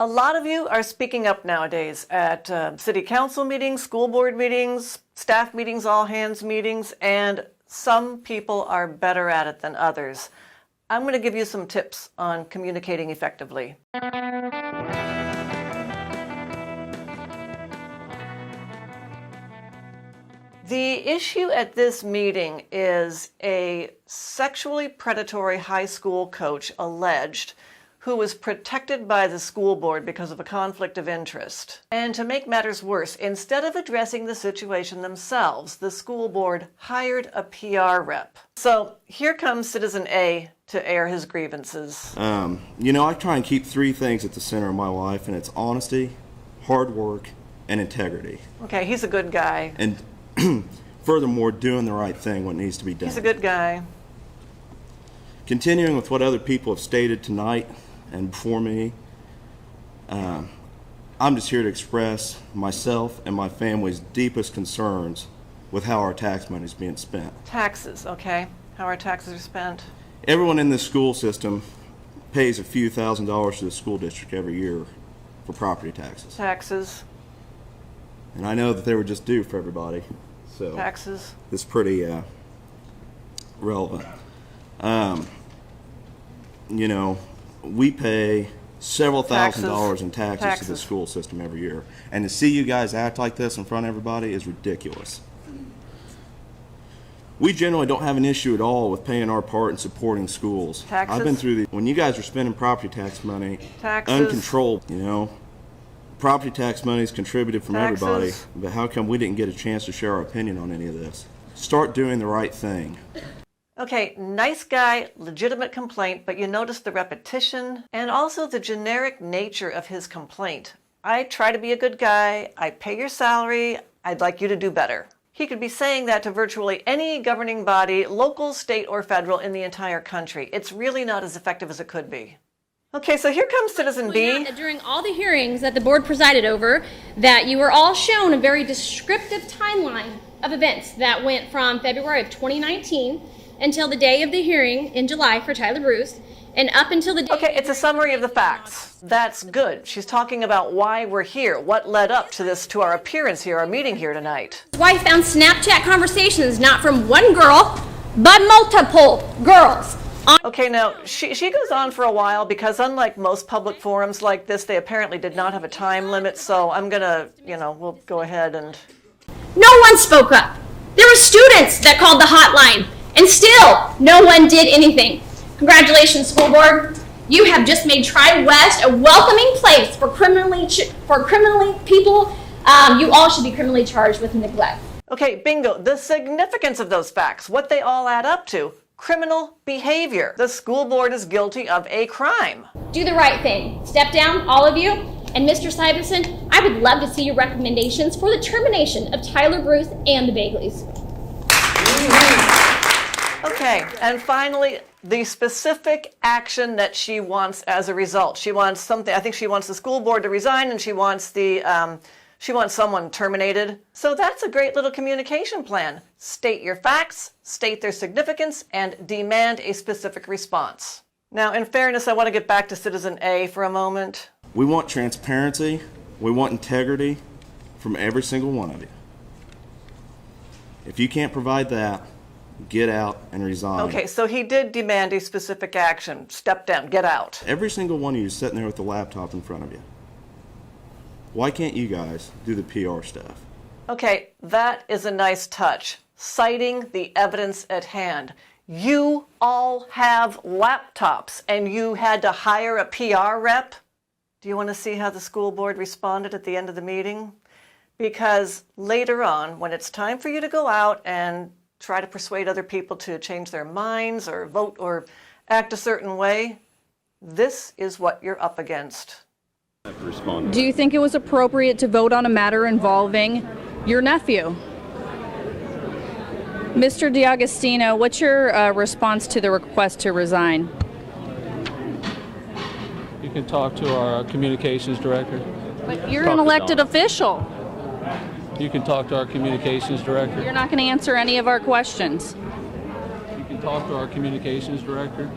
A lot of you are speaking up nowadays at city council meetings, school board meetings, staff meetings, all hands meetings, and some people are better at it than others. I'm going to give you some tips on communicating effectively. The issue at this meeting is a sexually predatory high school coach alleged who was protected by the school board because of a conflict of interest. And to make matters worse, instead of addressing the situation themselves, the school board hired a PR rep. So here comes Citizen A to air his grievances. I try and keep three things at the center of my life, and it's honesty, hard work, and integrity. Okay, he's a good guy. And furthermore, doing the right thing when it needs to be done. He's a good guy. Continuing with what other people have stated tonight and before me, I'm just here to express myself and my family's deepest concerns with how our tax money is being spent. Taxes, okay. How our taxes are spent. Everyone in this school system pays a few $1,000s to the school district every year for property taxes. Taxes. And I know that they were just due for everybody. So taxes. It's pretty relevant. We pay several $1,000s in taxes to the school system every year. And to see you guys act like this in front of everybody is ridiculous. We generally don't have an issue at all with paying our part in supporting schools. Taxes. I've been through when you guys are spending property tax money, uncontrolled, property tax money is contributed from everybody, but how come we didn't get a chance to share our opinion on any of this? Start doing the right thing. Okay, nice guy, legitimate complaint, but you notice the repetition and also the generic nature of his complaint. I try to be a good guy, I pay your salary, I'd like you to do better. He could be saying that to virtually any governing body, local, state, or federal in the entire country. It's really not as effective as it could be. Okay, so here comes Citizen B. During all the hearings that the board presided over, that you were all shown a very descriptive timeline of events that went from February of 2019 until the day of the hearing in July for Tyler Bruce, and up until the day... Okay, it's a summary of the facts. That's good. She's talking about why we're here, what led up to this, to our appearance here, our meeting here tonight. His wife found Snapchat conversations not from one girl, but multiple girls. Okay, now, she goes on for a while because unlike most public forums like this, they apparently did not have a time limit, so I'm gonna, we'll go ahead and... No one spoke up. There were students that called the hotline, and still no one did anything. Congratulations, school board. You have just made Tri-West a welcoming place for criminally people. You all should be criminally charged with neglect. Okay, bingo. The significance of those facts, what they all add up to. Criminal behavior. The school board is guilty of a crime. Do the right thing. Step down, all of you. And Mr. Syverson, I would love to see your recommendations for the termination of Tyler Bruce and the Bagleys. Okay, and finally, the specific action that she wants as a result. She wants something, I think she wants the school board to resign, and she wants someone terminated. So that's a great little communication plan. State your facts, state their significance, and demand a specific response. Now, in fairness, I want to get back to Citizen A for a moment. We want transparency, we want integrity from every single one of you. If you can't provide that, get out and resign. Okay, so he did demand a specific action. Step down, get out. Every single one of you is sitting there with the laptop in front of you. Why can't you guys do the PR stuff? Okay, that is a nice touch. Citing the evidence at hand. You all have laptops and you had to hire a PR rep? Do you want to see how the school board responded at the end of the meeting? Because later on, when it's time for you to go out and try to persuade other people to change their minds or vote or act a certain way, this is what you're up against. Do you think it was appropriate to vote on a matter involving your nephew? Mr. D'Agostino, what's your response to the request to resign? You can talk to our communications director. But you're an elected official. You can talk to our communications director. You're not going to answer any of our questions. You can talk to our communications director.